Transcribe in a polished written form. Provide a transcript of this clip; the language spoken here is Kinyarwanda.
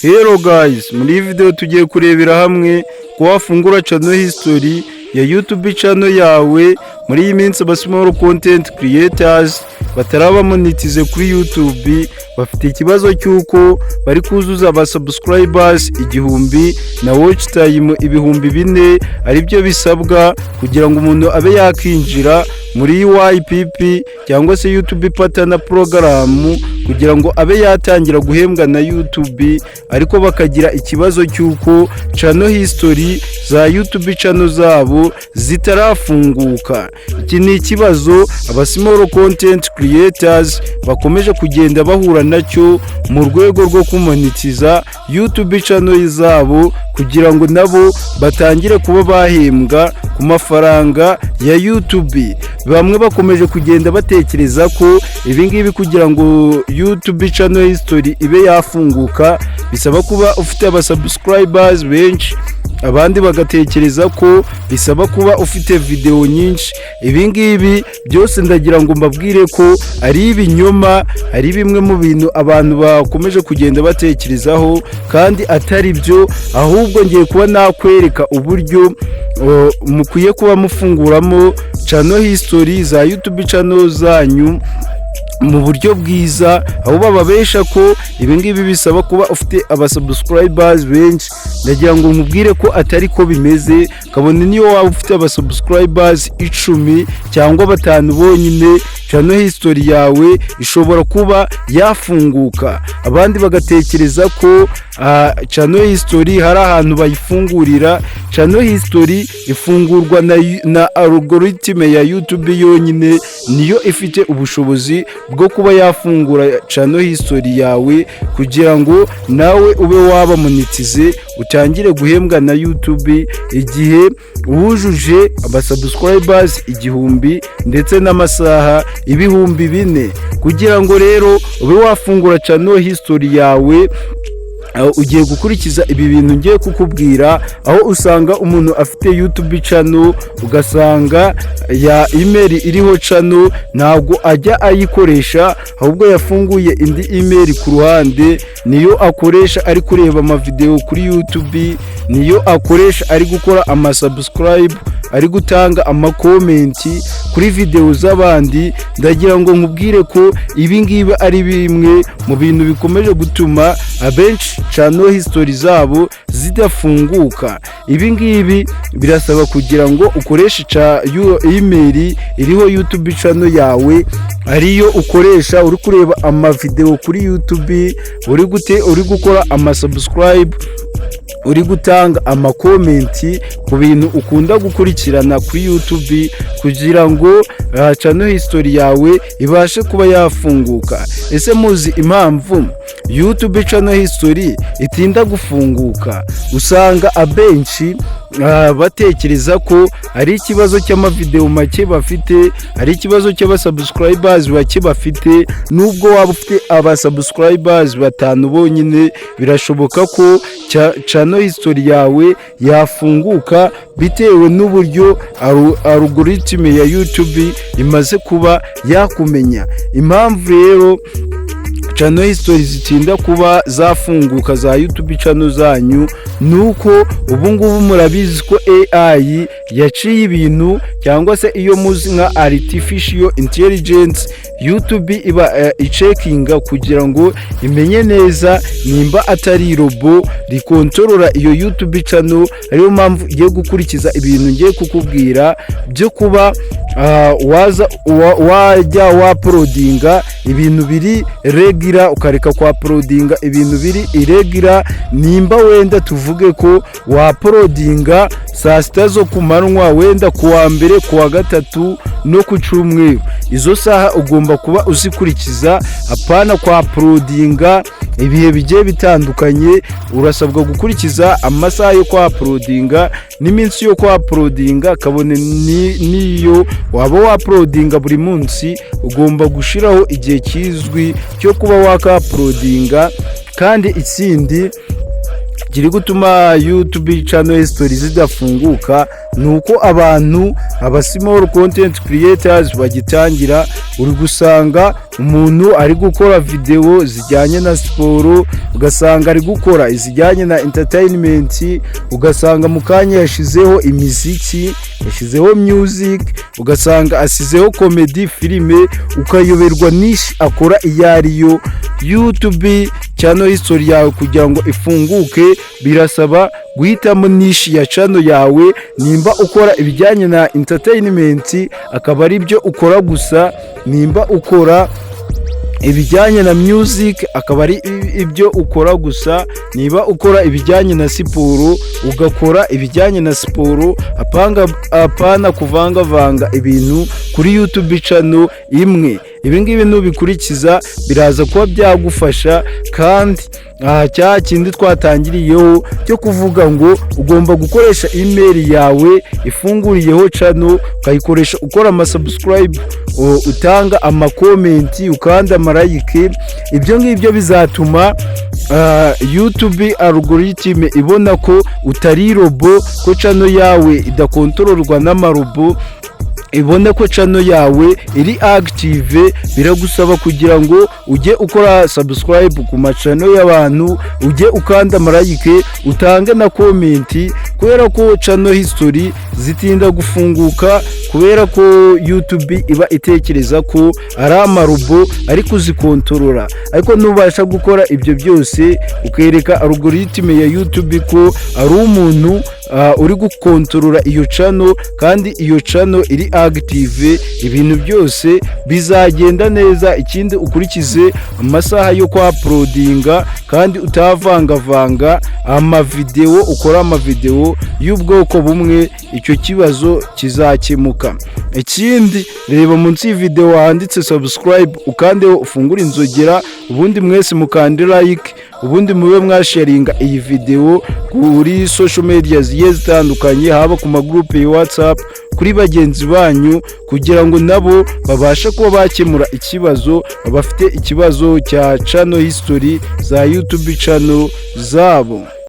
Hello guys, muri video tugiye kurebera hamwe ko wafungura channel history ya YouTube channel yawe muri iyi minsi aba small content creators bataraba monetize kuri YouTube bafite ikibazo cyuko bari kuzuza aba subscribers 1000 na watch time 4,000 ari byo bisabwa kugira ngo umuntu abe yakinjira muri YPP cyangwa se YouTube Partner Program kugira ngo abe yatangira guhembwa na YouTube, ariko bakagira ikibazo cyuko channel history za YouTube channel zabo zitarafunguka. Iki ni ikibazo aba small content creators bakomeje kugenda bahura nacyo mu rwego rwo kumonetiza YouTube channel zabo kugira ngo nabo batangire kuba bahembwa ku mafaranga ya YouTube. Bamwe bakomeje kugenda batekereza ko ibingibi kugira ngo YouTube channel history ibe yafunguka bisaba kuba ufite aba subscribers benshi, abandi bagatekereza ko bisaba kuba ufite video nyinshi. Ibingibi byose ndagira ngo mbabwire ko ari ibinyoma, ari bimwe mu bintu abantu bakomeje kugenda batekerezaho kandi atari byo, ahubwo ngiye kuba nakwereka uburyo mukwiye kuba mufunguramo channel history za YouTube channel zanyu mu buryo bwiza, aho bababesha ko ibingibi bisaba kuba ufite aba subscribers benshi. Ndagira ngo nkubwire ko atari ko bimeze, kabone niyo waba ufite aba subscribers 10 cyangwa 5 bonyine, channel history yawe ishobora kuba yafunguka. Abandi bagatekereza ko channel history hari ahantu bayifungurira. Channel history ifungurwa na algorithm ya YouTube yonyine, niyo ifite ubushobozi bwo kuba yafungura channel history yawe kugira ngo nawe ube waba monetize utangire guhembwa na YouTube igihe wujuje aba subscribers 1000 ndetse n'amasaha 4,000. Kugira ngo rero ube wafungura channel history yawe ugiye gukurikiza ibi bintu ngiye kukubwira, aho usanga umuntu afite YouTube channel ugasanga ya email iriho channel ntabwo ajya ayikoresha, ahubwo yafunguye indi email ku ruhande, niyo akoresha ari kureba ama video kuri YouTube, niyo akoresha ari gukora ama subscribe, ari gutanga ama comment kuri video z'abandi. Ndagira ngo nkubwire ko ibi ngibi ari bimwe mu bintu bikomeje gutuma abenshi channel history zabo zidafunguka. Ibi ngibi birasaba kugira ngo ukoreshe email iriho YouTube channel yawe, ariyo ukoresha uri kureba ama video kuri YouTube, uri gukora ama subscribe, uri gutanga ama comment ku bintu ukunda gukurikirana kuri YouTube kugira ngo channel history yawe ibashe kuba yafunguka. Ese muzi impamvu YouTube channel history itinda gufunguka? Usanga abenshi batekereza ko ari ikibazo cy'amavideo make bafite, ari ikibazo cy'aba subscribers bake bafite. Nubwo waba ufite aba subscribers 5 bonyine, birashoboka ko channel history yawe yafunguka bitewe n'uburyo algorithm ya YouTube imaze kuba yakumenya. Impamvu rero channel history zitinda kuba zafunguka za YouTube channel zanyu nuko ubungubu murabizi ko AI yaciye ibintu, cyangwa se iyo muzi nka artificial intelligence, YouTube iba icekinga kugira ngo imenye neza nimba atari robo rikontorora iyo YouTube channel. Ariyo mpamvu igiye gukurikiza ibintu ngiye kukubwira byo kuba wajya waploadinga ibintu biri regular ukareka kwa uploadinga ibintu biri irregular. Nimba wenda tuvuge ko waploadinga saa 6 zo kumanywa, wenda kuwa mbere, kuwa gatatu no ku cyumweru, izo saha ugomba kuba uzikurikiza, apana kwa uploadinga ibihe bigiye bitandukanye. Urasabwa gukurikiza amasaha yo kwa uploadinga n'iminsi yo kwa uploadinga, kabone niyo waba wa uploadinga buri munsi, ugomba gushiraho igihe kizwi cyo kuba waka uploadinga. Kandi ikindi kiri gutuma YouTube channel history zidafunguka nuko abantu aba small content creators bagitangira, uri gusanga umuntu ari gukora video zijyanye na siporo, ugasanga ari gukora izijyanye na entertainment, ugasanga mu kanya yashizeho imiziki, yashizeho music, ugasanga asizeho comedy filime, ukayoberwa nishi akora iyo ariyo. YouTube channel history yawe kugira ngo ifunguke birasaba guhitamo nishi ya channel yawe. Nimba ukora ibijyanye na entertainment akaba ari byo ukora gusa, nimba ukora ibijyanye na music akaba ari ibyo ukora gusa, niba ukora ibijyanye na siporo ugakora ibijyanye na siporo. Apana kuvangavanga ibintu kuri YouTube channel imwe. Ibi ngibi nubikurikiza biraza kuba byagufasha, kandi cya kindi twatangiriyeho cyo kuvuga ngo ugomba gukoresha email yawe ifunguriyeho channel, ukayikoresha ukora subscribe, utanga comment, ukanda like. Ibyo ngibyo bizatuma YouTube algorithm ibona ko utari robo, ko channel yawe idakontororwa n'amarobo, ibone ko channel yawe iri active. Biragusaba kugira ngo ujye ukora subscribe ku channel y'abantu, ujye ukanda like, utange na comment, kubera ko channel history zitinda gufunguka, kubera ko YouTube iba itekereza ko ari amarobo ari kuzikontorora. Ariko nubasha gukora ibyo byose ukereka algorithm ya YouTube ko ari umuntu uri gukontorora iyo channel, kandi iyo channel iri active, ibintu byose bizagenda neza. Ikindi ukurikize amasaha yo kwa uploadinga, kandi utavangavanga amavideo, ukora amavideo y'ubwoko bumwe, icyo kibazo kizakemuka. Ikindi reba munsi y'video handitse subscribe, ukandeho ufungura inzogera, ubundi mwese mukande like, ubundi mube mwasharinga iyi video kuri social media zigiye zitandukanye, haba ku magroupe ya WhatsApp, kuri bagenzi banyu, kugira ngo nabo babashe kuba bakemura ikibazo, bafite ikibazo cya channel history za YouTube channel zabo.